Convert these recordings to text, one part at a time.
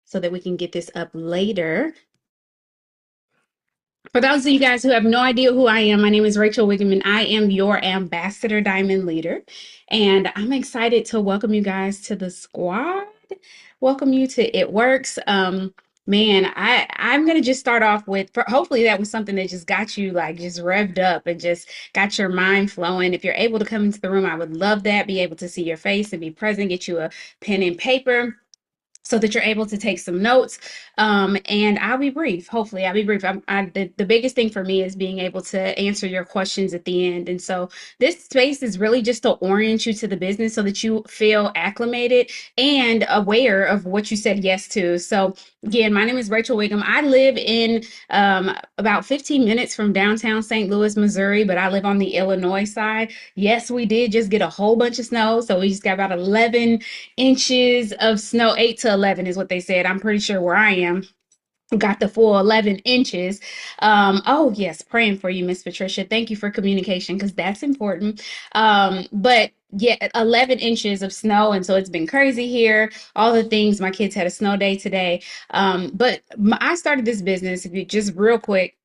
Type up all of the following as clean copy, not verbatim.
so that we can get this up later. For those of you guys who have no idea who I am, my name is Rachel Wiggum, and I am your Ambassador Diamond Leader. And I'm excited to welcome you guys to the squad. Welcome you to It Works. Man, I'm gonna just start off with hopefully that was something that just got you like just revved up and just got your mind flowing. If you're able to come into the room, I would love that. Be able to see your face and be present, get you a pen and paper so that you're able to take some notes. And I'll be brief. Hopefully, I'll be brief. The biggest thing for me is being able to answer your questions at the end. And so this space is really just to orient you to the business so that you feel acclimated and aware of what you said yes to. So again, my name is Rachel Wiggum. I live in about 15 minutes from downtown St. Louis, Missouri, but I live on the Illinois side. Yes, we did just get a whole bunch of snow. So we just got about 11 inches of snow. 8 to 11 is what they said. I'm pretty sure where I am got the full 11 inches. Oh yes, praying for you, Miss Patricia. Thank you for communication because that's important. But yeah, 11 inches of snow, and so it's been crazy here. All the things. My kids had a snow day today. I started this business, if you just real quick.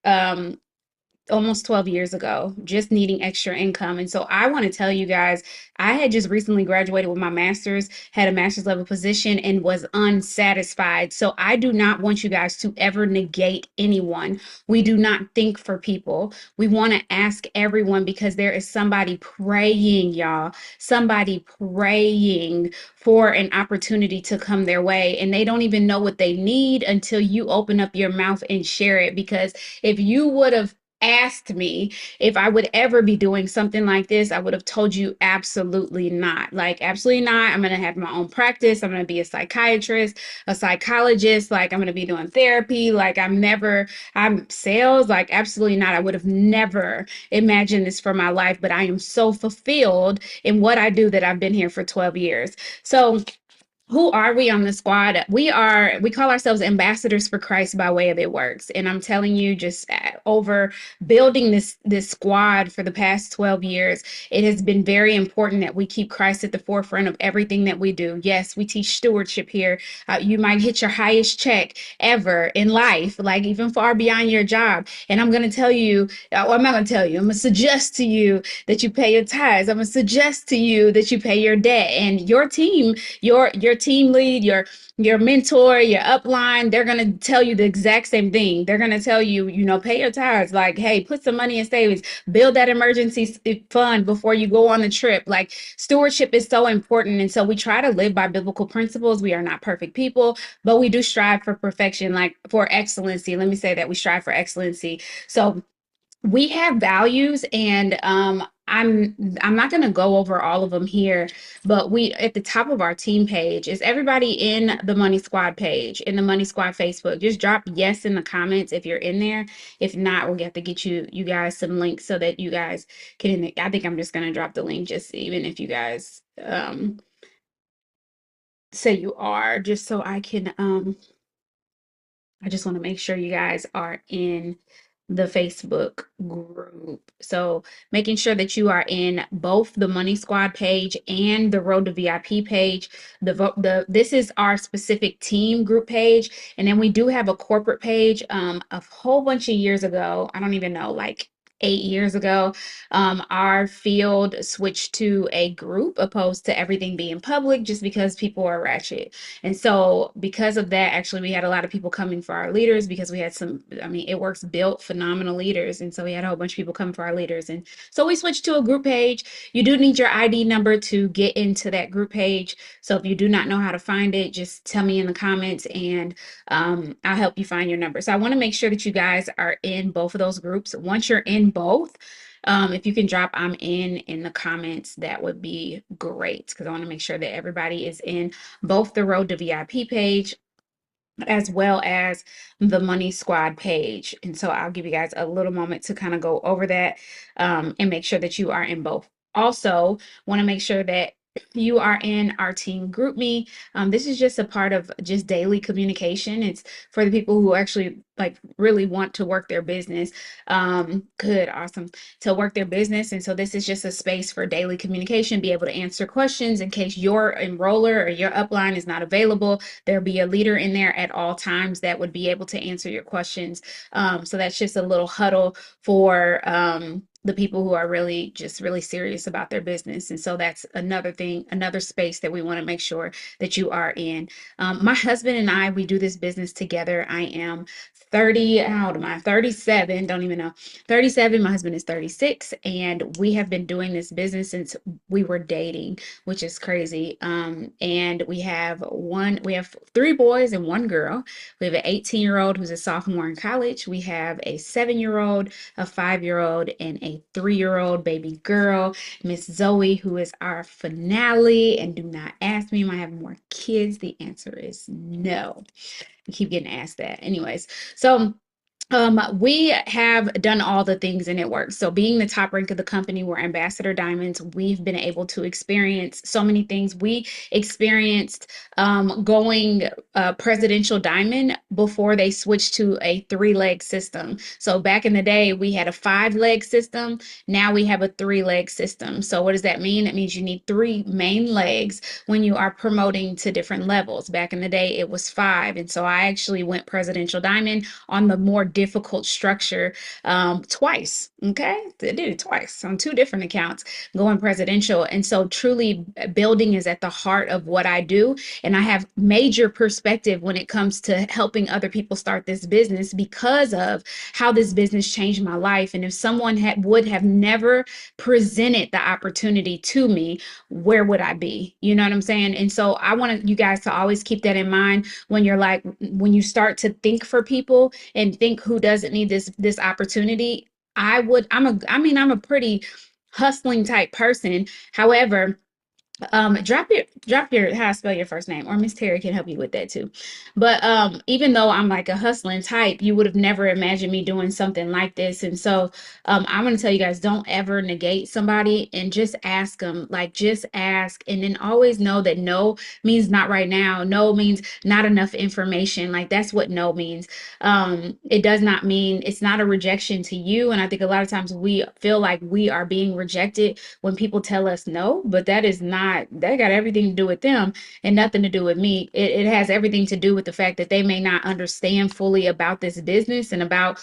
Almost 12 years ago, just needing extra income. And so I want to tell you guys, I had just recently graduated with my master's, had a master's level position, and was unsatisfied. So I do not want you guys to ever negate anyone. We do not think for people. We want to ask everyone because there is somebody praying, y'all, somebody praying for an opportunity to come their way. And they don't even know what they need until you open up your mouth and share it. Because if you would have asked me if I would ever be doing something like this, I would have told you absolutely not. Like, absolutely not. I'm going to have my own practice. I'm going to be a psychiatrist, a psychologist. Like, I'm going to be doing therapy. Like, I'm sales. Like, absolutely not. I would have never imagined this for my life, but I am so fulfilled in what I do that I've been here for 12 years. So, who are we on the squad? We call ourselves ambassadors for Christ by way of It Works. And I'm telling you, just over building this squad for the past 12 years, it has been very important that we keep Christ at the forefront of everything that we do. Yes, we teach stewardship here. You might hit your highest check ever in life, like even far beyond your job. And I'm going to tell you, I'm not going to tell you, I'm going to suggest to you that you pay your tithes. I'm going to suggest to you that you pay your debt, and your team, your team lead, your mentor, your upline, they're going to tell you the exact same thing. They're going to tell you, pay your tithes. Like, hey, put some money in savings, build that emergency fund before you go on the trip. Like, stewardship is so important. And so we try to live by biblical principles. We are not perfect people, but we do strive for perfection, like for excellency. Let me say that we strive for excellency. So we have values, and I'm not going to go over all of them here, but we at the top of our team page is everybody in the Money Squad page, in the Money Squad Facebook. Just drop yes in the comments if you're in there. If not, we'll have to get you guys some links so that you guys can. I think I'm just going to drop the link, just even if you guys say you are, just so I just want to make sure you guys are in the Facebook group. So making sure that you are in both the Money Squad page and the Road to VIP page. This is our specific team group page, and then we do have a corporate page. A whole bunch of years ago, I don't even know, like 8 years ago, our field switched to a group opposed to everything being public, just because people are ratchet. And so because of that, actually, we had a lot of people coming for our leaders because we had It Works built phenomenal leaders. And so we had a whole bunch of people coming for our leaders. And so we switched to a group page. You do need your ID number to get into that group page. So if you do not know how to find it, just tell me in the comments, and I'll help you find your number. So I want to make sure that you guys are in both of those groups. Once you're in both, if you can drop I'm in the comments, that would be great, because I want to make sure that everybody is in both the Road to VIP page as well as the Money Squad page. And so I'll give you guys a little moment to kind of go over that and make sure that you are in both. Also, want to make sure that You are in our team GroupMe. This is just a part of just daily communication. It's for the people who actually like really want to work their business. Good, awesome, to work their business. And so this is just a space for daily communication, be able to answer questions in case your enroller or your upline is not available. There'll be a leader in there at all times that would be able to answer your questions. So that's just a little huddle for the people who are really just really serious about their business. And so that's another thing, another space that we want to make sure that you are in. My husband and I, we do this business together. I am 30, how old am I? 37, don't even know. 37, my husband is 36, and we have been doing this business since we were dating, which is crazy. And we have three boys and one girl. We have an 18-year-old who's a sophomore in college. We have a 7-year-old, a 5-year-old, and a 3-year-old baby girl, Miss Zoe, who is our finale. And do not ask me, am I having more kids? The answer is no. I keep getting asked that. Anyways, so we have done all the things and it works. So being the top rank of the company, we're Ambassador Diamonds. We've been able to experience so many things. We experienced going Presidential Diamond before they switched to a 3-leg system. So back in the day, we had a 5-leg system. Now we have a 3-leg system. So what does that mean? It means you need 3 main legs when you are promoting to different levels. Back in the day, it was 5. And so I actually went Presidential Diamond on the more difficult structure twice. Okay, I did it twice on 2 different accounts going presidential. And so truly building is at the heart of what I do. And I have major perspective when it comes to helping other people start this business because of how this business changed my life. And if someone would have never presented the opportunity to me, where would I be? You know what I'm saying? And so I want you guys to always keep that in mind when you're like, when you start to think for people and think who doesn't need this opportunity. I'm a pretty hustling type person. However, drop your how I spell your first name, or Miss Terry can help you with that too. But even though I'm like a hustling type, you would have never imagined me doing something like this. And so I'm going to tell you guys, don't ever negate somebody and just ask them, like just ask, and then always know that no means not right now. No means not enough information. Like that's what no means. It does not mean, it's not a rejection to you. And I think a lot of times we feel like we are being rejected when people tell us no, but that is not, that got everything to do with them and nothing to do with me. It has everything to do with the fact that they may not understand fully about this business and about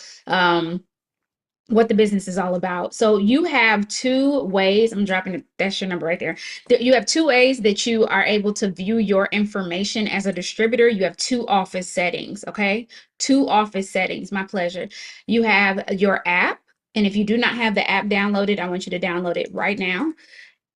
what the business is all about. So you have 2 ways. I'm dropping it. That's your number right there. You have 2 ways that you are able to view your information as a distributor. You have 2 office settings. Okay. 2 office settings. My pleasure. You have your app. And if you do not have the app downloaded, I want you to download it right now.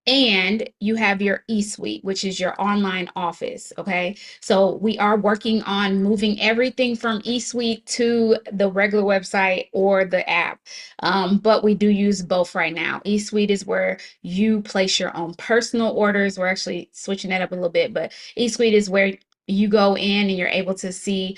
And you have your esuite, which is your online office. Okay. So we are working on moving everything from esuite to the regular website or the app. But we do use both right now. esuite is where you place your own personal orders. We're actually switching that up a little bit, but esuite is where you go in and you're able to see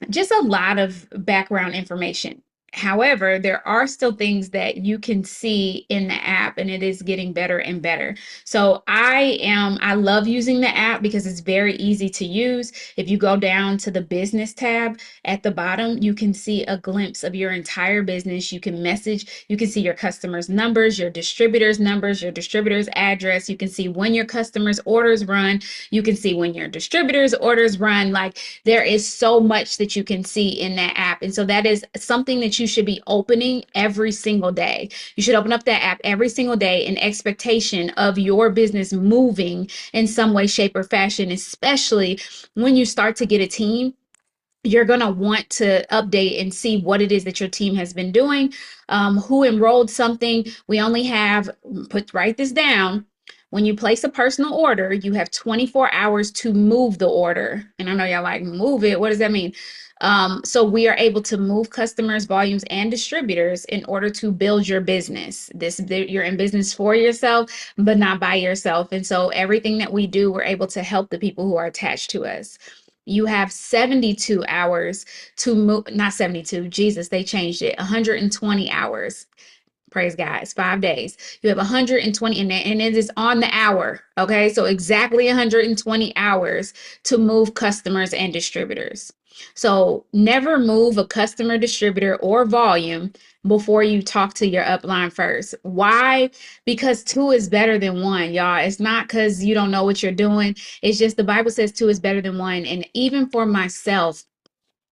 just a lot of background information. However, there are still things that you can see in the app, and it is getting better and better. So I love using the app because it's very easy to use. If you go down to the business tab at the bottom, you can see a glimpse of your entire business. You can message, you can see your customers' numbers, your distributors' numbers, your distributor's address. You can see when your customers' orders run. You can see when your distributors' orders run. Like there is so much that you can see in that app. And so that is something that you should be opening every single day. You should open up that app every single day in expectation of your business moving in some way, shape, or fashion, especially when you start to get a team. You're going to want to update and see what it is that your team has been doing, who enrolled something. We only have, write this down. When you place a personal order, you have 24 hours to move the order. And I know y'all like, move it. What does that mean? So we are able to move customers, volumes, and distributors in order to build your business. You're in business for yourself, but not by yourself. And so everything that we do, we're able to help the people who are attached to us. You have 72 hours to move, not 72, Jesus, they changed it, 120 hours. Praise God. It's 5 days. You have 120, and it is on the hour. Okay. So exactly 120 hours to move customers and distributors. So never move a customer, distributor, or volume before you talk to your upline first. Why? Because two is better than one, y'all. It's not because you don't know what you're doing. It's just the Bible says two is better than one. And even for myself,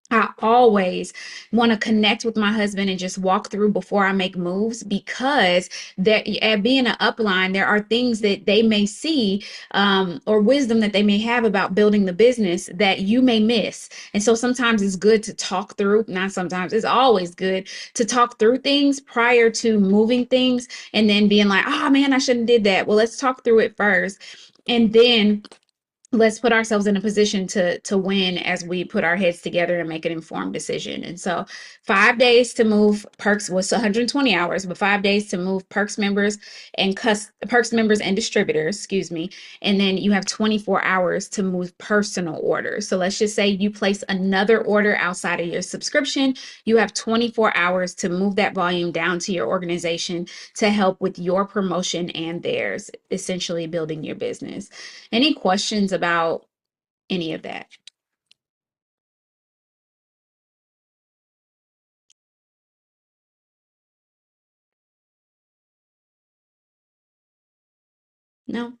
I always want to connect with my husband and just walk through before I make moves, because that at being an upline, there are things that they may see, or wisdom that they may have about building the business that you may miss. And so sometimes it's good to talk through, not sometimes, it's always good to talk through things prior to moving things and then being like, oh man, I shouldn't have did that. Well, let's talk through it first. And then let's put ourselves in a position to win as we put our heads together and make an informed decision. And so 5 days to move perks was 120 hours, but 5 days to move perks members and perks members and distributors, excuse me. And then you have 24 hours to move personal orders. So let's just say you place another order outside of your subscription. You have 24 hours to move that volume down to your organization to help with your promotion and theirs, essentially building your business. Any questions about any of that? No?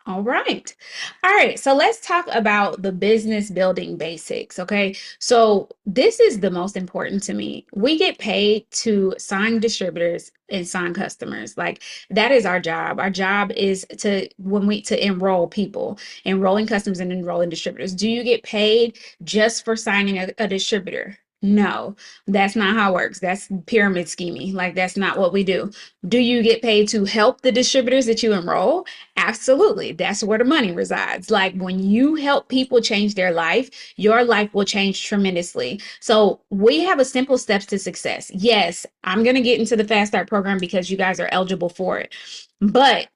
All right. All right. So let's talk about the business building basics. Okay. So this is the most important to me. We get paid to sign distributors and sign customers. Like that is our job. Our job is to enroll people, enrolling customers and enrolling distributors. Do you get paid just for signing a distributor? No, that's not how it works. That's pyramid scheming. Like that's not what we do. Do you get paid to help the distributors that you enroll? Absolutely. That's where the money resides. Like when you help people change their life, your life will change tremendously. So we have a simple steps to success. Yes, I'm going to get into the Fast Start program because you guys are eligible for it. But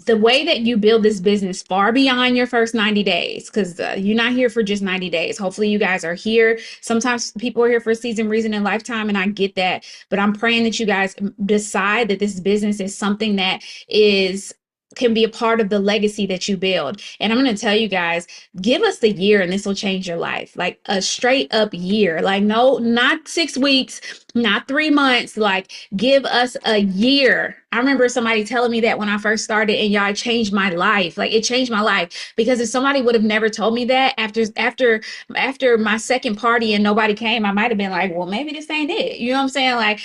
the way that you build this business far beyond your first 90 days, because you're not here for just 90 days. Hopefully you guys are here. Sometimes people are here for a season, reason, and lifetime, and I get that. But I'm praying that you guys decide that this business is something that is can be a part of the legacy that you build. And I'm going to tell you guys, give us the year and this will change your life. Like a straight up year. Like no, not 6 weeks, not 3 months, like give us a year. I remember somebody telling me that when I first started, and y'all, it changed my life. Like it changed my life, because if somebody would have never told me that after my second party and nobody came, I might have been like, well, maybe this ain't it. You know what I'm saying? Like,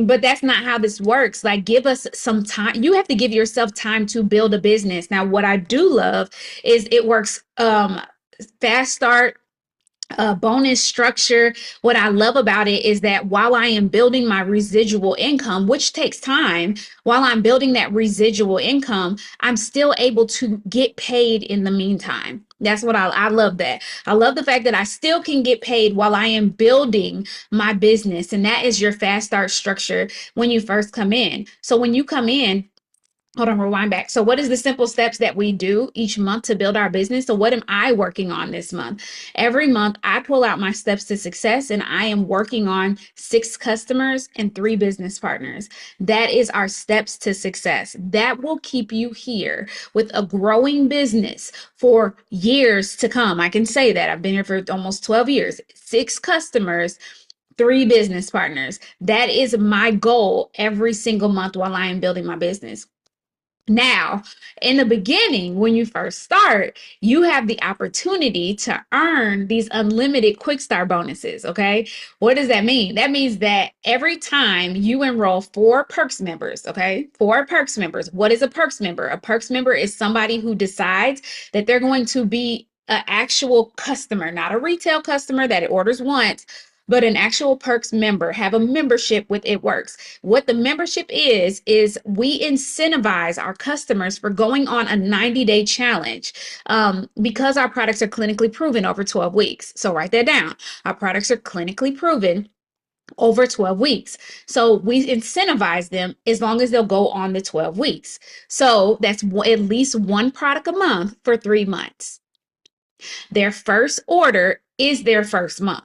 but that's not how this works. Like, give us some time. You have to give yourself time to build a business. Now, what I do love is it works fast start, bonus structure. What I love about it is that while I am building my residual income, which takes time, while I'm building that residual income, I'm still able to get paid in the meantime. That's what I love that. I love the fact that I still can get paid while I am building my business. And that is your fast start structure when you first come in. So when you come in, hold on, rewind back. So, what is the simple steps that we do each month to build our business? So, what am I working on this month? Every month, I pull out my steps to success, and I am working on 6 customers and 3 business partners. That is our steps to success. That will keep you here with a growing business for years to come. I can say that I've been here for almost 12 years, 6 customers, 3 business partners. That is my goal every single month while I am building my business. Now, in the beginning, when you first start, you have the opportunity to earn these unlimited quick start bonuses. Okay. What does that mean? That means that every time you enroll 4 perks members, okay, 4 perks members. What is a perks member? A perks member is somebody who decides that they're going to be an actual customer, not a retail customer that it orders once, but an actual perks member, have a membership with It Works. What the membership is we incentivize our customers for going on a 90-day challenge, because our products are clinically proven over 12 weeks. So write that down. Our products are clinically proven over 12 weeks. So we incentivize them as long as they'll go on the 12 weeks. So that's at least 1 product a month for 3 months. Their first order is their first month.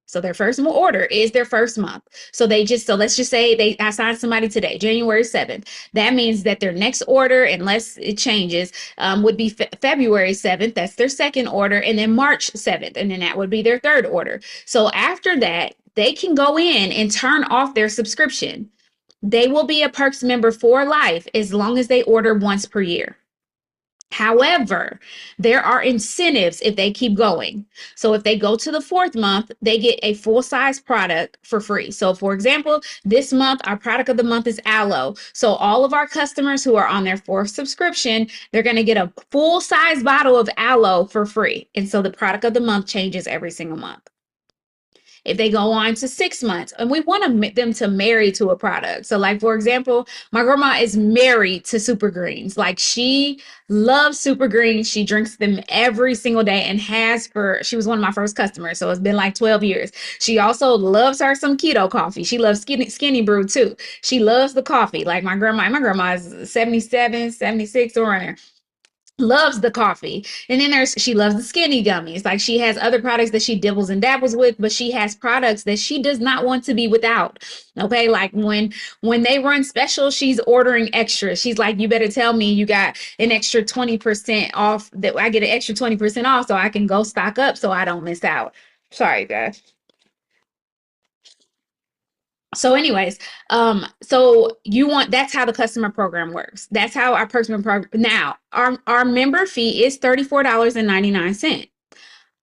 So their first order is their first month. So let's just say I signed somebody today, January 7th. That means that their next order, unless it changes, would be February 7th. That's their second order. And then March 7th. And then that would be their third order. So after that, they can go in and turn off their subscription. They will be a Perks member for life as long as they order once per year. However, there are incentives if they keep going. So if they go to the fourth month, they get a full size product for free. So for example, this month, our product of the month is aloe. So all of our customers who are on their fourth subscription, they're going to get a full size bottle of aloe for free. And so the product of the month changes every single month. If they go on to 6 months, and we want them to marry to a product. So like, for example, my grandma is married to super greens. Like, she loves super greens. She drinks them every single day and she was one of my first customers. So it's been like 12 years. She also loves her some keto coffee. She loves skinny brew too. She loves the coffee. Like my grandma is 77, 76 around there, loves the coffee. And then she loves the skinny gummies. Like, she has other products that she dibbles and dabbles with, but she has products that she does not want to be without. Okay, like when they run special, she's ordering extra. She's like, you better tell me you got an extra 20% off, that I get an extra 20% off so I can go stock up so I don't miss out. Sorry, guys. So anyways, that's how the customer program works. That's how our personal program. Now, our member fee is $34.99.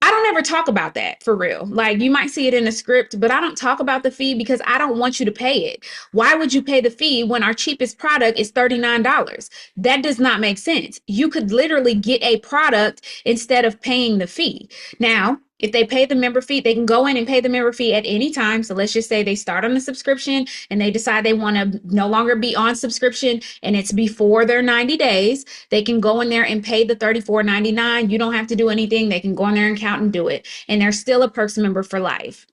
I don't ever talk about that for real. Like, you might see it in a script, but I don't talk about the fee because I don't want you to pay it. Why would you pay the fee when our cheapest product is $39? That does not make sense. You could literally get a product instead of paying the fee. Now, if they pay the member fee, they can go in and pay the member fee at any time. So let's just say they start on the subscription and they decide they want to no longer be on subscription and it's before their 90 days. They can go in there and pay the $34.99. You don't have to do anything. They can go in there and count and do it. And they're still a Perks member for life.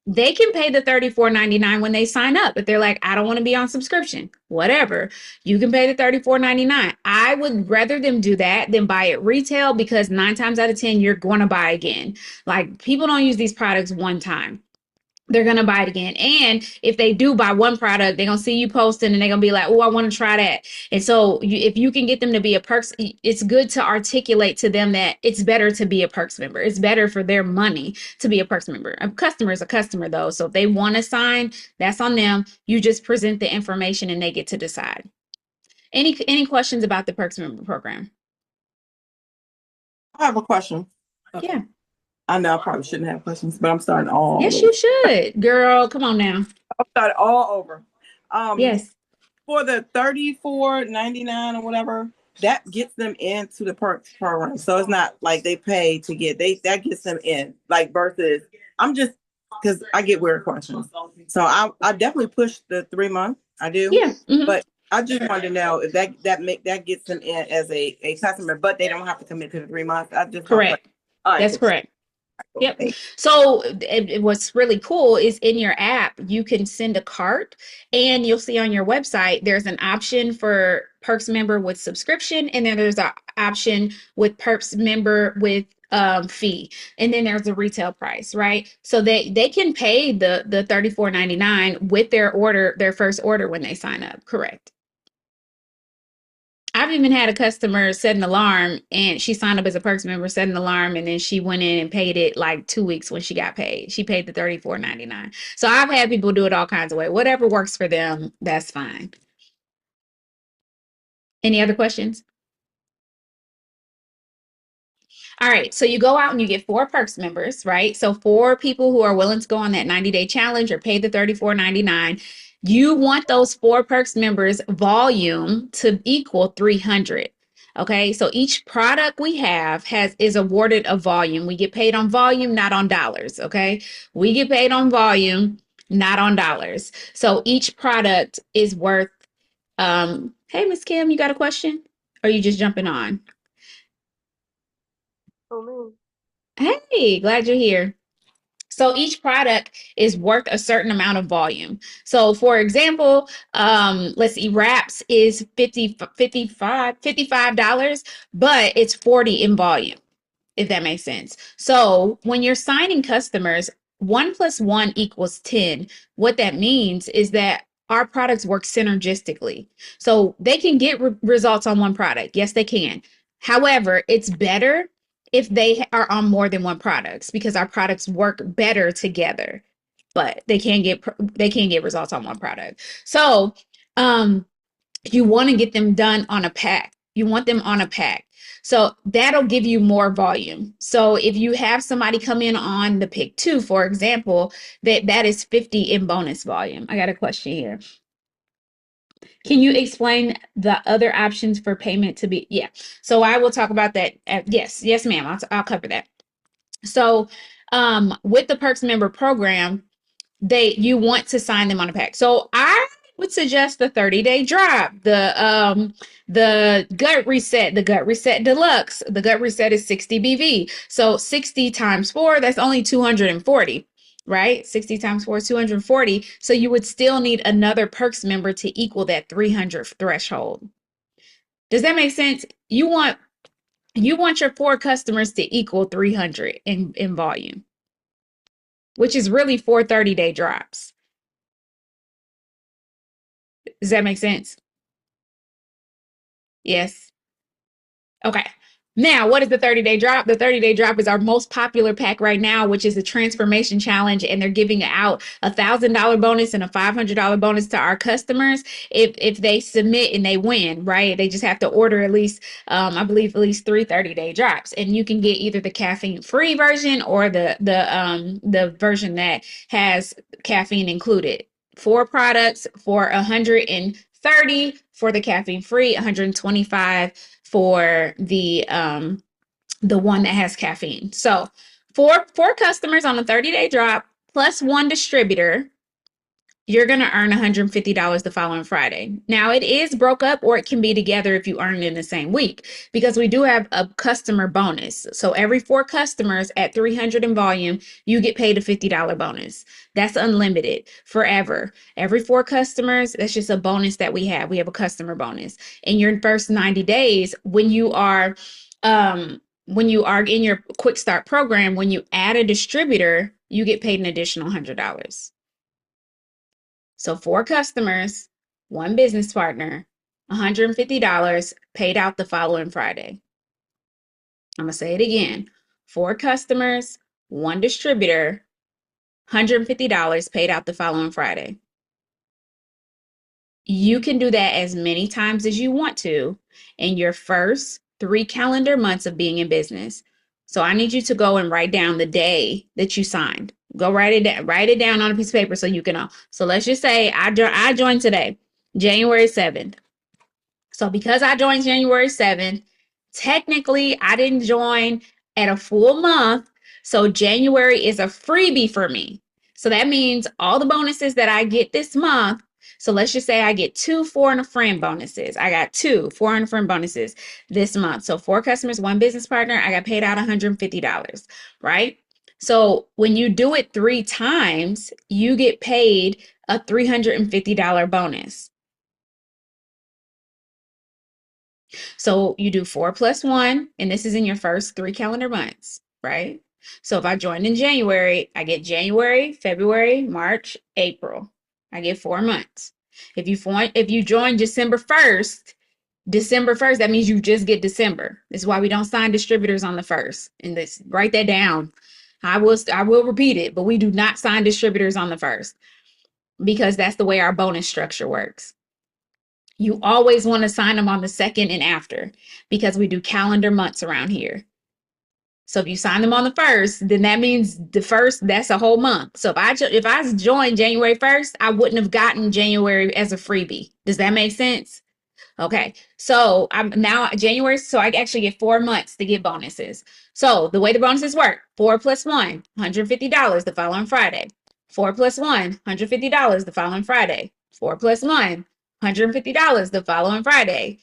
They can pay the $34.99 when they sign up. If they're like, I don't want to be on subscription, whatever, you can pay the $34.99. I would rather them do that than buy it retail, because 9 times out of 10, you're going to buy again. Like, people don't use these products one time. They're going to buy it again. And if they do buy one product, they're going to see you posting and they're going to be like, oh, I want to try that. And so if you can get them to be a Perks, it's good to articulate to them that it's better to be a Perks member. It's better for their money to be a Perks member. A customer is a customer, though. So if they want to sign, that's on them. You just present the information and they get to decide. Any questions about the Perks member program? I have a question. Yeah. I know I probably shouldn't have questions, but I'm starting all Yes, over. you should. Girl, come on now. I'm starting all over. Yes. For the $34.99 or whatever, that gets them into the Perks program. So it's not like they pay to get that gets them in. Like, versus, I'm just, because I get weird questions. So I definitely push the 3 month. I do. Yeah. Mm-hmm. But I just wanted to know if that gets them in as a customer, but they don't have to commit to the 3 months. I just correct. Right, that's correct. Yep. So what's really cool is in your app, you can send a cart, and you'll see on your website, there's an option for Perks member with subscription. And then there's an option with Perks member with fee. And then there's the retail price, right? So they can pay the $34.99 with their first order when they sign up. Correct. I've even had a customer set an alarm, and she signed up as a Perks member, set an alarm, and then she went in and paid it like 2 weeks when she got paid. She paid the $34.99. So I've had people do it all kinds of ways. Whatever works for them, that's fine. Any other questions? All right, so you go out and you get 4 Perks members, right? So 4 people who are willing to go on that 90-day challenge or pay the $34.99. You want those 4 Perks members volume to equal 300. Okay, so each product we have is awarded a volume. We get paid on volume, not on dollars. Okay, we get paid on volume, not on dollars. So each product is worth. Hey, Miss Kim, you got a question? Or are you just jumping on? Oh, Hey, glad you're here. So each product is worth a certain amount of volume. So for example, let's see, wraps is $55, but it's 40 in volume, if that makes sense. So when you're signing customers, 1 plus 1 equals 10. What that means is that our products work synergistically. So they can get results on one product. Yes, they can. However, it's better if they are on more than one products because our products work better together. But they can't get results on one product. So, um you want to get them done on a pack. You want them on a pack. So that'll give you more volume. So if you have somebody come in on the pick two, for example, that is 50 in bonus volume. I got a question here. Can you explain the other options for payment to be? Yeah. So I will talk about that. Yes, ma'am. I'll cover that. So with the Perks member program, you want to sign them on a pack. So I would suggest the 30-day drop, the gut reset deluxe. The gut reset is 60 BV. So 60 times 4, that's only 240, right? 60 times 4 is 240. So you would still need another perks member to equal that 300 threshold. Does that make sense? You want your 4 customers to equal 300 in volume, which is really 4 30-day drops. Does that make sense? Yes. Okay. Now, what is the 30-day drop? The 30-day drop is our most popular pack right now, which is the transformation challenge. And they're giving out $1,000 bonus and a $500 bonus to our customers if they submit and they win, right? They just have to order at least, I believe, at least 3 30-day drops. And you can get either the caffeine-free version or the version that has caffeine included. 4 products for 130 for the caffeine-free, 125 for the one that has caffeine. So four customers on a 30-day drop plus 1 distributor, you're going to earn $150 the following Friday. Now, it is broke up or it can be together if you earn it in the same week because we do have a customer bonus. So every 4 customers at 300 in volume, you get paid a $50 bonus. That's unlimited forever. Every 4 customers, that's just a bonus that we have. We have a customer bonus. In your first 90 days, when you are in your quick start program, when you add a distributor, you get paid an additional $100. So 4 customers, 1 business partner, $150 paid out the following Friday. I'm going to say it again. 4 customers, 1 distributor, $150 paid out the following Friday. You can do that as many times as you want to in your first 3 calendar months of being in business. So I need you to go and write down the day that you signed. Go write it down on a piece of paper so you can know. So let's just say I joined today, January 7th. So because I joined January 7th, technically I didn't join at a full month. So January is a freebie for me. So that means all the bonuses that I get this month. So let's just say I get 2 4 and a friend bonuses. I got 2 4 and a friend bonuses this month. So 4 customers, 1 business partner, I got paid out $150, right? So when you do it 3 times, you get paid a $350 bonus. So you do 4 plus 1, and this is in your first 3 calendar months, right? So if I joined in January, I get January, February, March, April. I get 4 months. If you join December 1st, that means you just get December. This is why we don't sign distributors on the 1st. And this, write that down. I will repeat it, but we do not sign distributors on the 1st because that's the way our bonus structure works. You always want to sign them on the 2nd and after because we do calendar months around here. So if you sign them on the 1st, then that means the 1st, that's a whole month. So if I joined January 1st, I wouldn't have gotten January as a freebie. Does that make sense? Okay. So I'm now January, so I actually get 4 months to get bonuses. So the way the bonuses work, 4 plus 1, $150 the following Friday. 4 plus 1, $150 the following Friday. 4 plus 1, $150 the following Friday.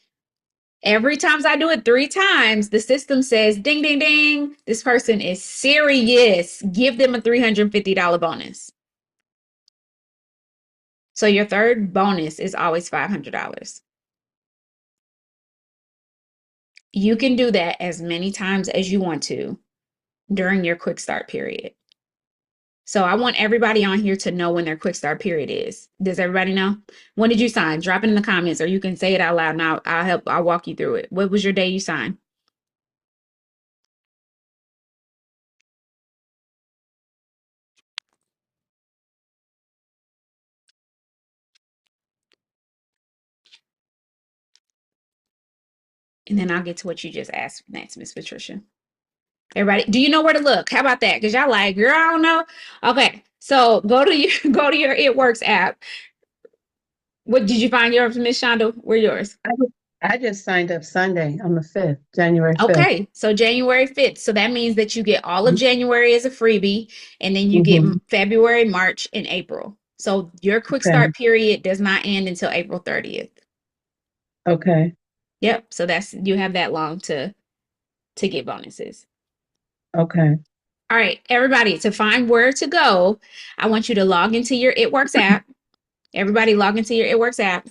Every time I do it 3 times, the system says, ding, ding, ding, this person is serious. Give them a $350 bonus. So your third bonus is always $500. You can do that as many times as you want to during your quick start period. So I want everybody on here to know when their quick start period is. Does everybody know? When did you sign? Drop it in the comments, or you can say it out loud and I'll help. I'll walk you through it. What was your day you signed? And then I'll get to what you just asked next, Miss Patricia. Everybody, do you know where to look? How about that? Because y'all like, girl, I don't know. Okay, so go to your go to your It Works app. What did you find yours, Miss Shonda? Where yours? I just signed up Sunday on the 5th, January 5th. Okay, so January 5th. So that means that you get all of January as a freebie, and then you get Mm-hmm. February, March, and April. So your quick Okay. start period does not end until April 30th. Okay. Yep. So that's you have that long to get bonuses. Okay. All right, everybody, to find where to go, I want you to log into your It Works app. Everybody log into your It Works app.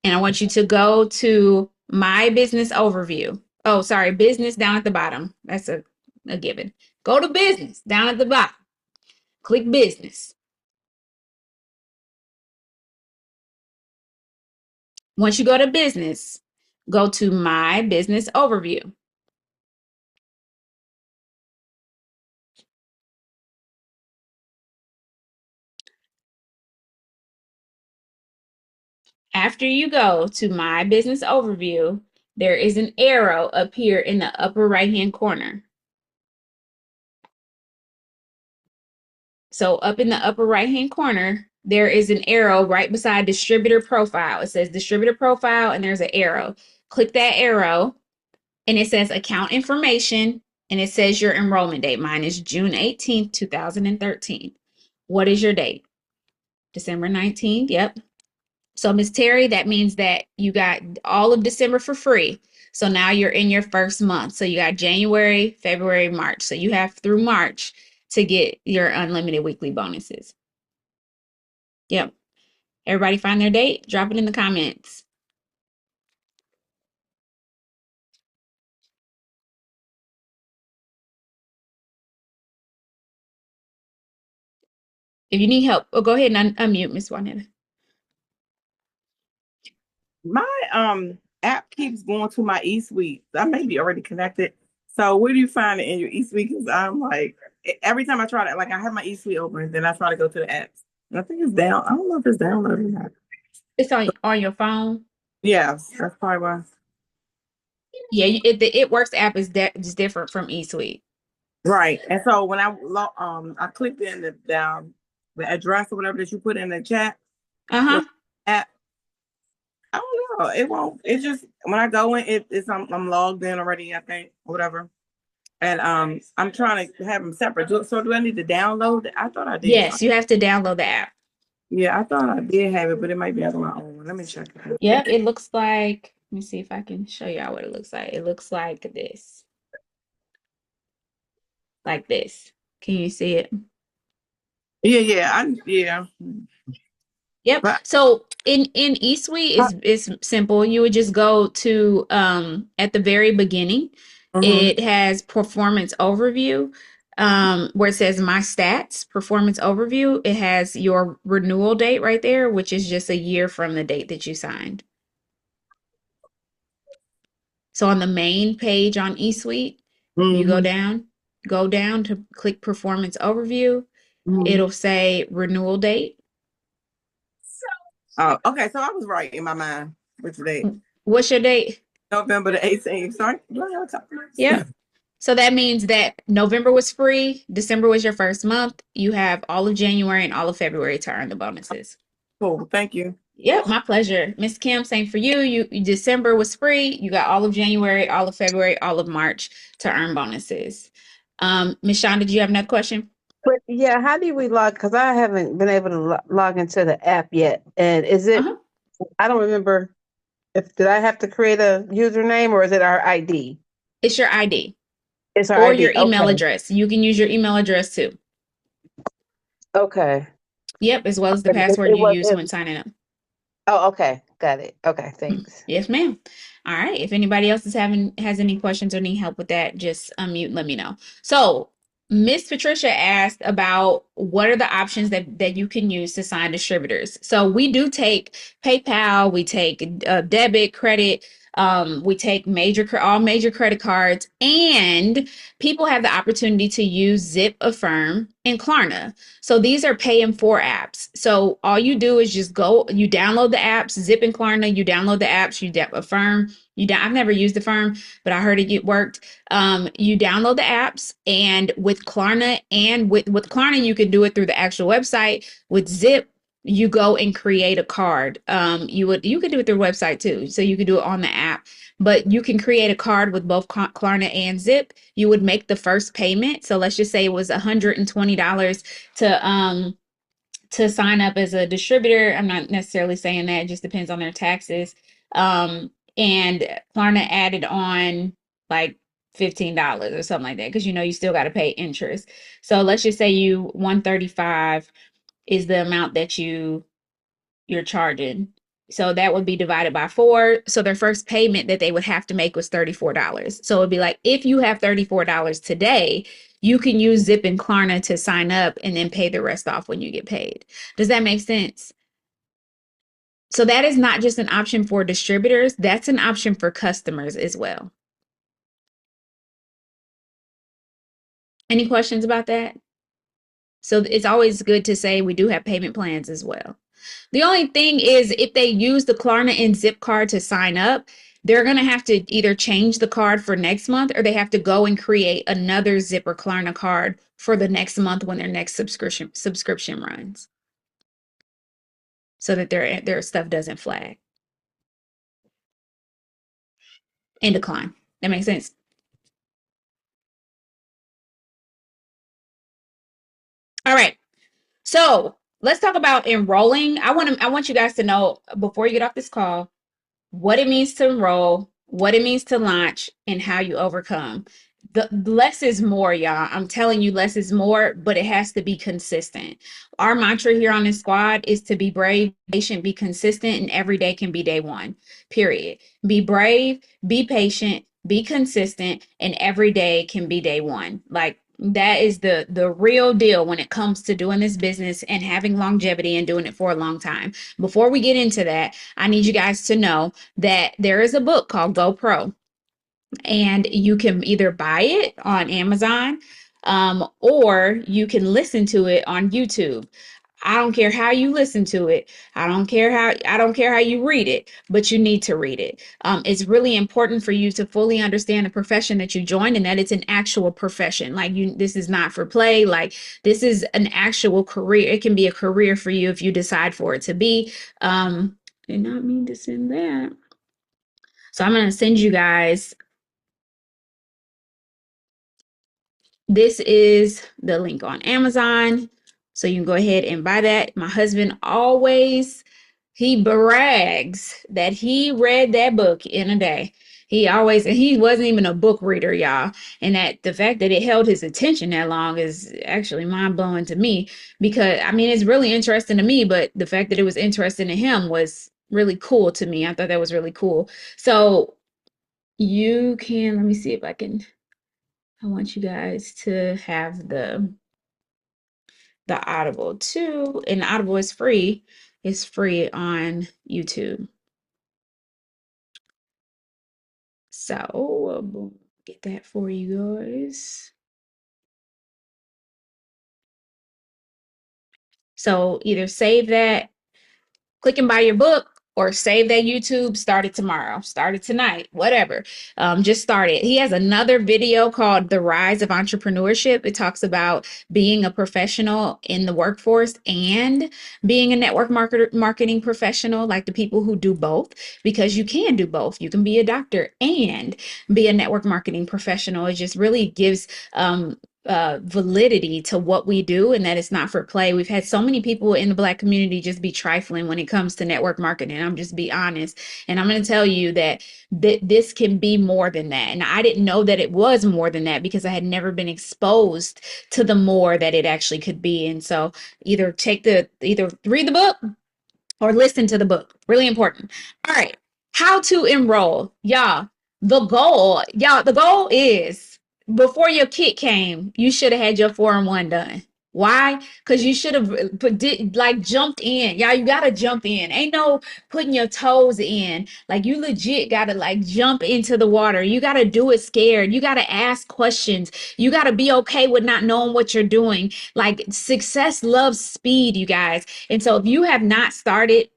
And I want you to go to my business overview. Oh, sorry, business down at the bottom. That's a given. Go to business down at the bottom. Click business. Once you go to business, go to my business overview. After you go to my business overview, there is an arrow up here in the upper right-hand corner. So up in the upper right-hand corner, there is an arrow right beside distributor profile. It says distributor profile and there's an arrow. Click that arrow and it says account information and it says your enrollment date. Mine is June 18th, 2013. What is your date? December 19th. Yep. So Miss Terry, that means that you got all of December for free. So now you're in your first month. So you got January, February, March. So you have through March to get your unlimited weekly bonuses. Yep. Everybody find their date? Drop it in the comments. If you need help, go ahead and unmute Miss Juanetta. My app keeps going to my eSuite. I may be already connected. So where do you find it in your eSuite? Because I'm like every time I try to like I have my eSuite open, then I try to go to the apps. And I think it's down. I don't know if it's downloaded or not. It's on your phone. Yes, that's probably why. Yeah, the It Works app is different from eSuite. Right. And so when I clicked in the down the address or whatever that you put in the chat for Uh-huh. the app, I don't know. It won't. It just when I go in, it's I'm logged in already. I think or whatever. And I'm trying to have them separate. So do I need to download it? I thought I did. Yes, you have to download the app. Yeah, I thought I did have it, but it might be on my own. Let me check it out. Yep, it looks like, let me see if I can show y'all what it looks like. It looks like this. Like this. Can you see it? Yeah. Yep. But So in eSuite is simple. You would just go to at the very beginning. mhm. It has performance overview where it says my stats, performance overview. It has your renewal date right there, which is just a year from the date that you signed. So on the main page on eSuite, if you Mhm. go down to click performance overview, Mhm. it'll say renewal date. Oh, okay. So I was right in my mind. Which date? What's your date? November the 18th. Sorry. Do I have time? Yep. So that means that November was free, December was your first month. You have all of January and all of February to earn the bonuses. Cool. Thank you. Yep, my pleasure. Miss Kim, same for you. December was free. You got all of January, all of February, all of March to earn bonuses. Miss Shonda, did you have another question? But yeah, how do we log? Because I haven't been able to log into the app yet. And is it? Uh-huh. I don't remember if did I have to create a username or is it our ID? It's your ID It's our or your ID. email Okay. address. You can use your email address too. Okay. Yep, as well as the It, password it you was. use when signing up. Oh, okay. Got it. Okay. Thanks. Yes, ma'am. All right. If anybody else has any questions or need help with that, just unmute, let me know. So Miss Patricia asked about what are the options that you can use to sign distributors. So we do take PayPal, we take debit, credit, we take all major credit cards, and people have the opportunity to use Zip, Affirm, and Klarna. So these are pay in 4 apps. So all you do is just you download the apps, Zip and Klarna, you download the apps, Affirm. I've never used Affirm, but I heard it worked. You download the apps, and with Klarna with Klarna, you can do it through the actual website. With Zip, you go and create a card. You could do it through website too, so you could do it on the app. But you can create a card with both Klarna and Zip. You would make the first payment. So let's just say it was $120 to sign up as a distributor. I'm not necessarily saying that, it just depends on their taxes. And Klarna added on like $15 or something like that, because you still got to pay interest. So let's just say 135 is the amount that you're charging. So that would be divided by 4. So their first payment that they would have to make was $34. So it'd be like, if you have $34 today, you can use Zip and Klarna to sign up and then pay the rest off when you get paid. Does that make sense? So that is not just an option for distributors, that's an option for customers as well. Any questions about that? So it's always good to say we do have payment plans as well. The only thing is, if they use the Klarna and Zip card to sign up, they're going to have to either change the card for next month, or they have to go and create another Zip or Klarna card for the next month when their next subscription runs, so that their stuff doesn't flag and decline. That makes sense. All right. So let's talk about enrolling. I want you guys to know, before you get off this call, what it means to enroll, what it means to launch, and how you overcome. The less is more, y'all. I'm telling you, less is more, but it has to be consistent. Our mantra here on this squad is to be brave, patient, be consistent, and every day can be day one, period. Be brave, be patient, be consistent, and every day can be day one. Like, that is the real deal when it comes to doing this business and having longevity and doing it for a long time. Before we get into that, I need you guys to know that there is a book called GoPro, and you can either buy it on Amazon, or you can listen to it on YouTube. I don't care how you listen to it. I don't care how you read it, but you need to read it. It's really important for you to fully understand the profession that you joined, and that it's an actual profession. Like, this is not for play. Like, this is an actual career. It can be a career for you if you decide for it to be. Did not mean to send that. So I'm going to send you guys. This is the link on Amazon, so you can go ahead and buy that. My husband he brags that he read that book in a day. And he wasn't even a book reader, y'all. And that the fact that it held his attention that long is actually mind blowing to me, because I mean, it's really interesting to me, but the fact that it was interesting to him was really cool to me. I thought that was really cool. So let me see if I want you guys to have the Audible too. And the Audible is free. It's free on YouTube. So we'll get that for you guys. So either save that, click and buy your book, or save that YouTube, start it tomorrow, start it tonight, whatever. Just start it. He has another video called The Rise of Entrepreneurship. It talks about being a professional in the workforce and being a network marketing professional, like the people who do both, because you can do both. You can be a doctor and be a network marketing professional. It just really gives validity to what we do, and that it's not for play. We've had so many people in the Black community just be trifling when it comes to network marketing. I'm just be honest, and I'm going to tell you that this can be more than that. And I didn't know that it was more than that, because I had never been exposed to the more that it actually could be. And so either read the book or listen to the book. Really important. All right, how to enroll, y'all. The goal is before your kit came, you should have had your 4-in-1 done. Why? Because you should have like jumped in. Y'all, you gotta jump in. Ain't no putting your toes in. Like you legit gotta like jump into the water. You gotta do it scared. You gotta ask questions. You gotta be okay with not knowing what you're doing. Like success loves speed, you guys. And so if you have not started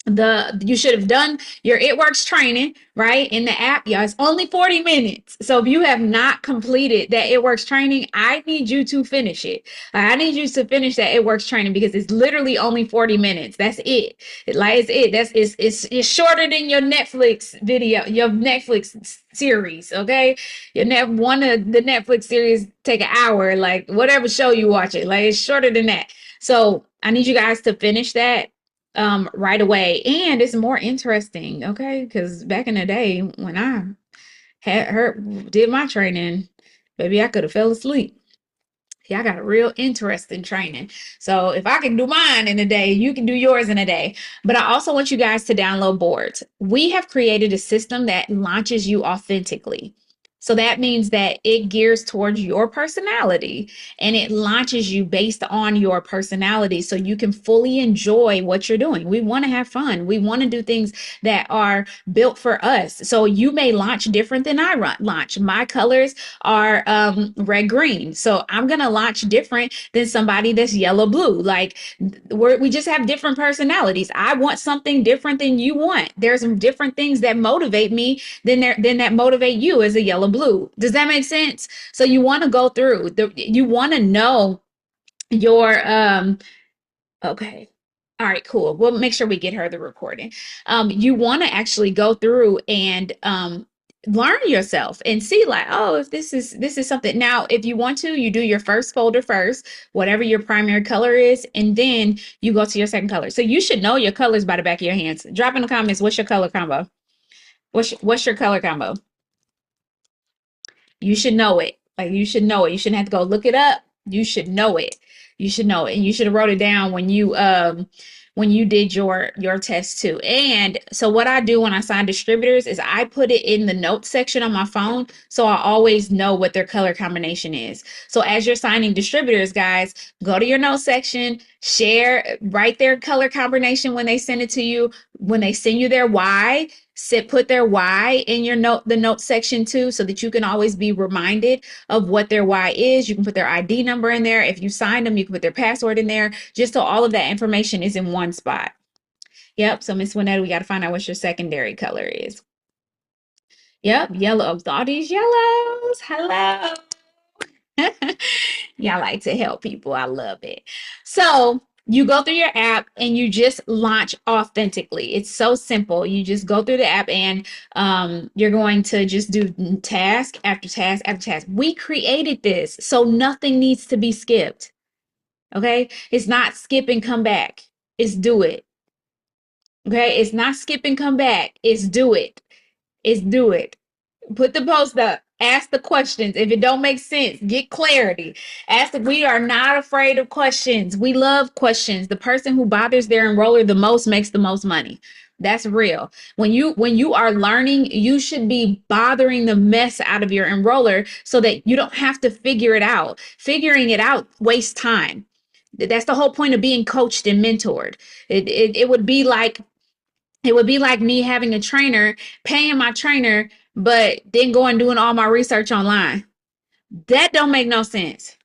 you should have done your It Works training, right? In the app. Yeah, it's only 40 minutes. So if you have not completed that It Works training, I need you to finish it. I need you to finish that It Works training because it's literally only 40 minutes. That's it. Like it's it. It's shorter than your Netflix video, your Netflix series. Okay. One of the Netflix series take an hour, like whatever show you watch it. Like it's shorter than that. So I need you guys to finish that right away, and it's more interesting, okay? Because back in the day when I did my training, maybe I could have fell asleep. Yeah, I got a real interesting training. So if I can do mine in a day, you can do yours in a day. But I also want you guys to download boards. We have created a system that launches you authentically. So that means that it gears towards your personality and it launches you based on your personality so you can fully enjoy what you're doing. We want to have fun. We want to do things that are built for us. So you may launch different than I launch. My colors are red green. So I'm going to launch different than somebody that's yellow blue. Like we just have different personalities. I want something different than you want. There's some different things that motivate me than that motivate you as a yellow blue. Does that make sense? So you want to go through you want to know your okay. All right, cool. We'll make sure we get her the recording. You want to actually go through and learn yourself and see like, oh, if this is something. Now, if you want to, you do your first folder first, whatever your primary color is, and then you go to your second color. So you should know your colors by the back of your hands. Drop in the comments, what's your color combo? What's your color combo? You should know it. Like you should know it. You shouldn't have to go look it up. You should know it. You should know it. And you should have wrote it down when you did your test too. And so what I do when I sign distributors is I put it in the notes section on my phone so I always know what their color combination is. So as you're signing distributors, guys, go to your notes section, write their color combination when they send it to you. When they send you their why, put their why in the note section too, so that you can always be reminded of what their why is. You can put their ID number in there. If you signed them, you can put their password in there, just so all of that information is in one spot. Yep. So Miss Winetta, we got to find out what your secondary color is. Yep. Yellow. All these yellows. Hello. Y'all like to help people. I love it. So you go through your app and you just launch authentically. It's so simple. You just go through the app and you're going to just do task after task after task. We created this, so nothing needs to be skipped. Okay. It's not skip and come back. It's do it. Okay. It's not skip and come back. It's do it. It's do it. Put the post up. Ask the questions. If it don't make sense, get clarity. We are not afraid of questions. We love questions. The person who bothers their enroller the most makes the most money. That's real. When you are learning, you should be bothering the mess out of your enroller so that you don't have to figure it out. Figuring it out wastes time. That's the whole point of being coached and mentored. It would be like me having a trainer, paying my trainer, but then going doing all my research online. That don't make no sense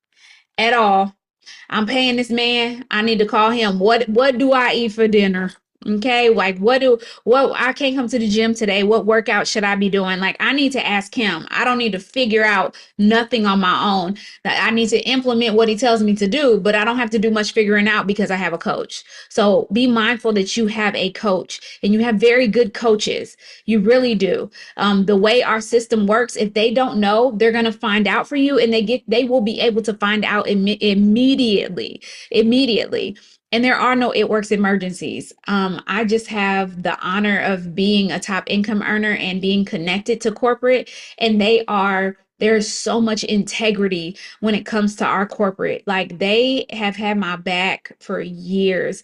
at all. I'm paying this man. I need to call him. What do I eat for dinner? Okay, like what I can't come to the gym today. What workout should I be doing? Like I need to ask him. I don't need to figure out nothing on my own. That I need to implement what he tells me to do, but I don't have to do much figuring out because I have a coach. So be mindful that you have a coach and you have very good coaches. You really do. The way our system works, if they don't know, they're going to find out for you, and they will be able to find out immediately. And there are no It Works emergencies. I just have the honor of being a top income earner and being connected to corporate, and there's so much integrity when it comes to our corporate. Like they have had my back for years.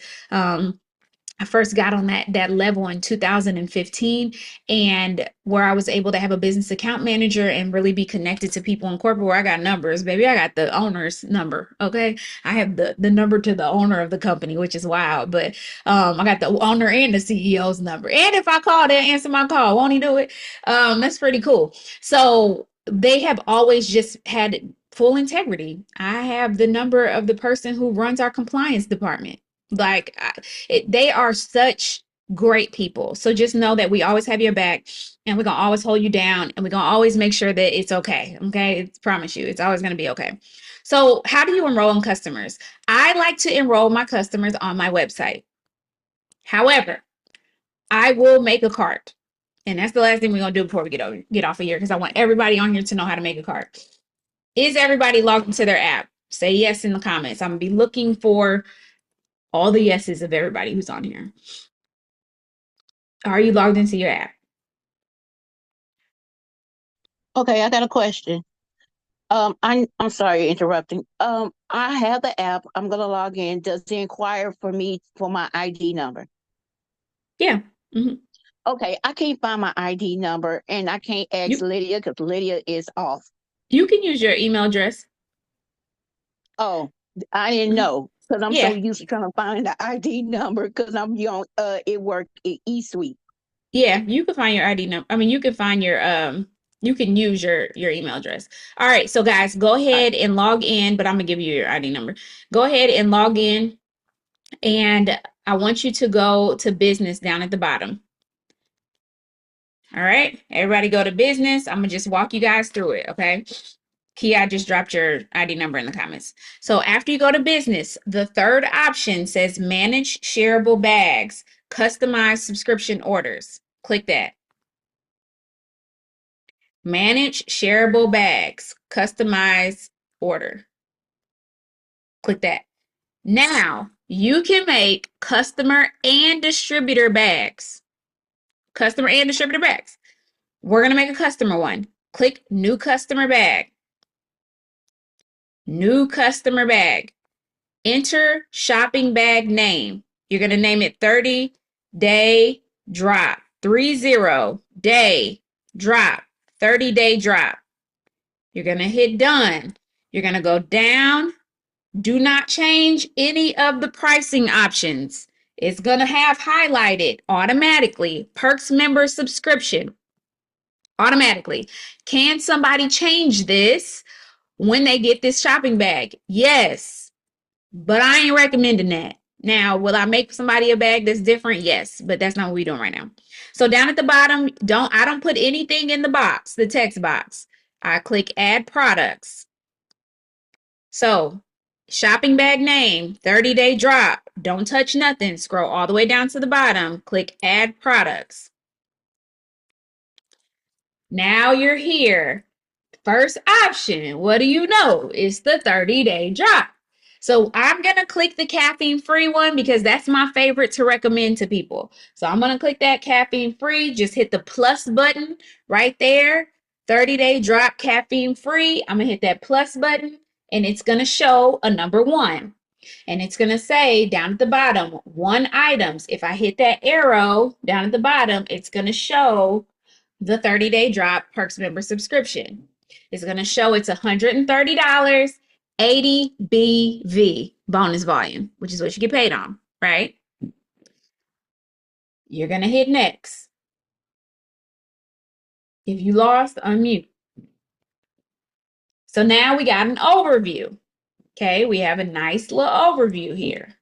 I first got on that level in 2015, and where I was able to have a business account manager and really be connected to people in corporate where I got numbers. Baby, I got the owner's number. Okay. I have the number to the owner of the company, which is wild. But I got the owner and the CEO's number. And if I call, they'll answer my call. Won't he do it? That's pretty cool. So they have always just had full integrity. I have the number of the person who runs our compliance department. Like they are such great people. So just know that we always have your back, and we're going to always hold you down, and we're going to always make sure that it's okay. Okay. I promise you, it's always going to be okay. So how do you enroll in customers? I like to enroll my customers on my website. However, I will make a cart. And that's the last thing we're going to do before we get off of here, because I want everybody on here to know how to make a cart. Is everybody logged into their app? Say yes in the comments. I'm going to be looking for all the yeses of everybody who's on here. Are you logged into your app? Okay, I got a question. I'm sorry interrupting. I have the app. I'm gonna log in. Does it inquire for me for my ID number? Yeah. Mm-hmm. Okay, I can't find my ID number, and I can't ask You Lydia because Lydia is off. you can use your email address. Oh, I didn't Mhm. know because I'm so Yeah. used to trying to find the ID number because I'm young. It work at eSuite. Yeah, you can find your ID number. I mean, you can find your you can use your email address. All right, so guys, go ahead and log in, but I'm gonna give you your ID number. Go ahead and log in, and I want you to go to business down at the bottom. All right, everybody go to business. I'm gonna just walk you guys through it, okay? Kia, I just dropped your ID number in the comments. So after you go to business, the third option says manage shareable bags, customize subscription orders. Click that. Manage shareable bags, customize order. Click that. Now you can make customer and distributor bags. Customer and distributor bags. We're going to make a customer one. Click new customer bag. New customer bag. Enter shopping bag name. You're going to name it 30 day drop. 30 day drop. 30-day drop. You're going to hit done. You're going to go down. Do not change any of the pricing options. It's going to have highlighted automatically perks member subscription. Automatically. Can somebody change this when they get this shopping bag? Yes, but I ain't recommending that. Now, will I make somebody a bag that's different? Yes, but that's not what we're doing right now. So down at the bottom, I don't put anything in the box, the text box. I click add products. So shopping bag name, 30-day drop. Don't touch nothing. Scroll all the way down to the bottom. Click add products. Now you're here. First option, what do you know? It's the 30-day drop. So I'm going to click the caffeine free one because that's my favorite to recommend to people. So I'm going to click that caffeine free. Just hit the plus button right there. 30-day drop caffeine free. I'm going to hit that plus button, and it's going to show a number one. And it's going to say down at the bottom, one items. If I hit that arrow down at the bottom, it's going to show the 30-day drop perks member subscription. It's going to show it's $130, 80 BV bonus volume, which is what you get paid on, right? You're going to hit next. If you lost, unmute. So now we got an overview. Okay, we have a nice little overview here.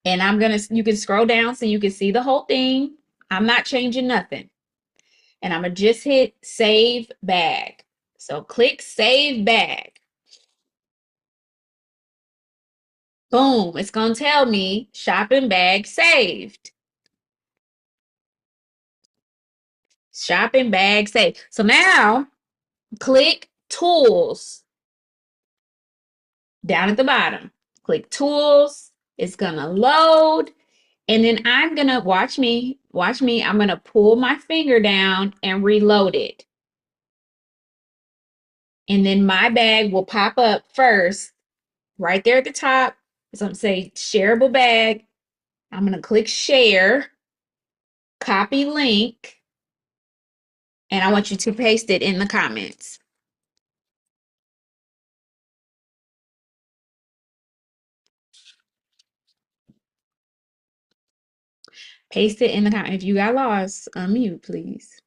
And you can scroll down so you can see the whole thing. I'm not changing nothing. And I'm going to just hit save bag. So click save bag. Boom, it's going to tell me shopping bag saved. Shopping bag saved. So now click tools down at the bottom. Click tools. It's going to load. And then I'm going to watch me. I'm going to pull my finger down and reload it. And then my bag will pop up first right there at the top. It's going to say shareable bag. I'm going to click share, copy link, and I want you to paste it in the comments. Paste it in the comments. If you got lost, unmute, please.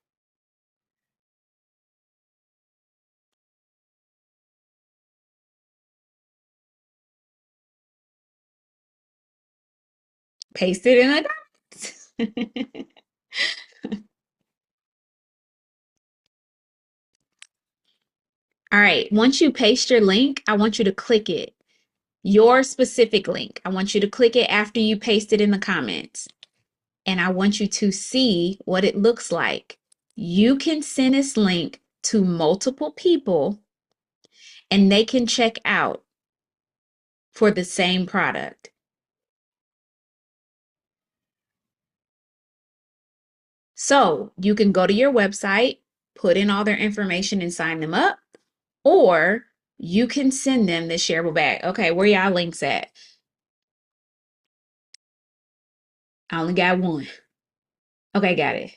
Paste it in the comments. All right. Once you paste your link, I want you to click it. Your specific link. I want you to click it after you paste it in the comments. And I want you to see what it looks like. You can send this link to multiple people and they can check out for the same product. So you can go to your website, put in all their information and sign them up, or you can send them the shareable bag. Okay, where y'all links at? I only got one. Okay, got it.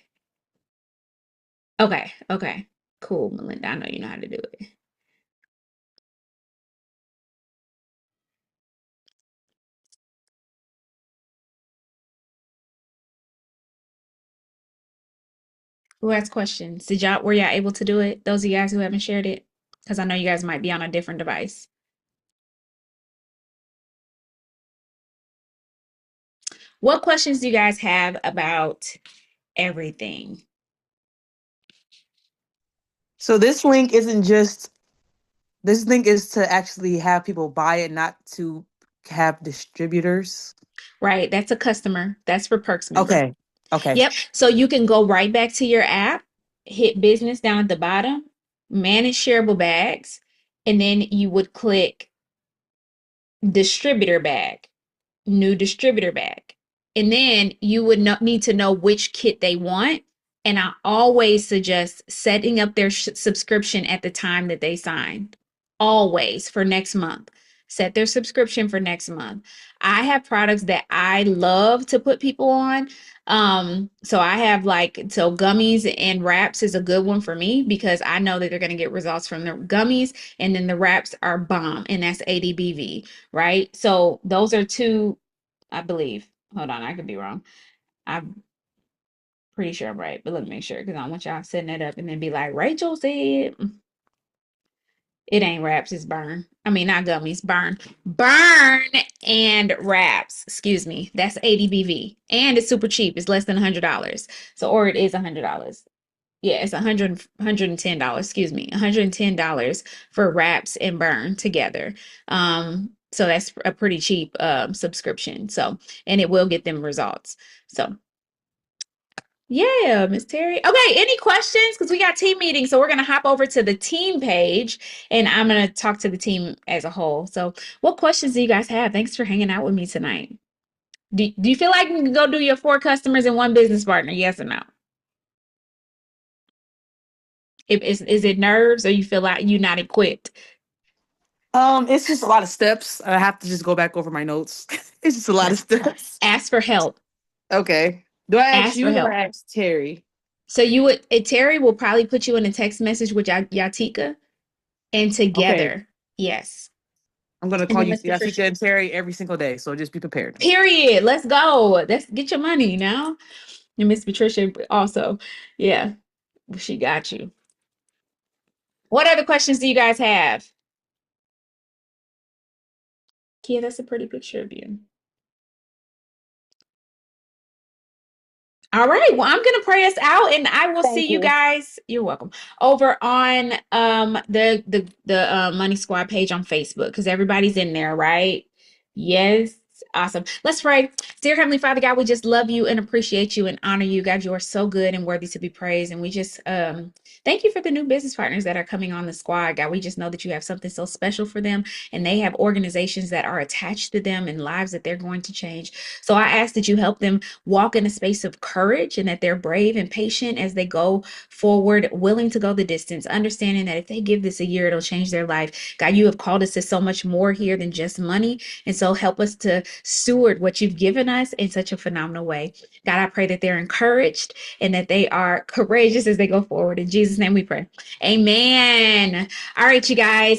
Okay. Cool, Melinda. I know you know how to do it. Who asked questions? Were y'all able to do it? Those of you guys who haven't shared it? Because I know you guys might be on a different device. What questions do you guys have about everything? So this link isn't just, this link is to actually have people buy it, not to have distributors. Right, that's a customer. That's for Perks member. Okay. Yep. So you can go right back to your app, hit business down at the bottom, manage shareable bags, and then you would click distributor bag, new distributor bag. And then you would need to know which kit they want. And I always suggest setting up their subscription at the time that they sign. Always for next month. Set their subscription for next month. I have products that I love to put people on. So I have so gummies and wraps is a good one for me because I know that they're going to get results from the gummies, and then the wraps are bomb, and that's ADBV, right? So those are two, I believe. Hold on, I could be wrong. I'm pretty sure I'm right, but let me make sure because I don't want y'all setting it up and then be like, Rachel said it ain't wraps, it's burn. I mean, not gummies, burn. Burn and wraps. Excuse me. That's ADBV. And it's super cheap. It's less than $100. So, or it is $100. Yeah, it's $110, excuse me, $110 for wraps and burn together. So that's a pretty cheap subscription. So, and it will get them results. So, yeah, Miss Terry. Okay, any questions? Because we got team meetings, so we're gonna hop over to the team page, and I'm gonna talk to the team as a whole. So, what questions do you guys have? Thanks for hanging out with me tonight. Do you feel like you can go do your 4 customers and 1 business partner? Yes or no? Is it nerves, or you feel like you're not equipped? It's just a lot of steps. I have to just go back over my notes. It's just a lot of steps. Ask for help. Okay. Do I ask Ask for you help. or ask Terry? So Terry will probably put you in a text message with Yatika, and together, Okay. yes. I'm gonna And call then you Miss Patricia. Yasika and Terry every single day, so just be prepared. Period. Let's go. Let's get your money now. And Miss Patricia also. Yeah, she got you. What other questions do you guys have? Kia, that's a pretty picture of you. All right. Well, I'm gonna pray us out, and I will see Thank you you. guys. You're welcome. Over on the Money Squad page on Facebook because everybody's in there, right? Yes. Awesome. Let's pray. Dear Heavenly Father God, we just love you and appreciate you and honor you. God, you are so good and worthy to be praised. And we just thank you for the new business partners that are coming on the squad. God, we just know that you have something so special for them, and they have organizations that are attached to them and lives that they're going to change. So I ask that you help them walk in a space of courage and that they're brave and patient as they go forward, willing to go the distance, understanding that if they give this a year, it'll change their life. God, you have called us to so much more here than just money. And so help us to steward what you've given us in such a phenomenal way. God, I pray that they're encouraged and that they are courageous as they go forward. In Jesus' name we pray. Amen. All right, you guys.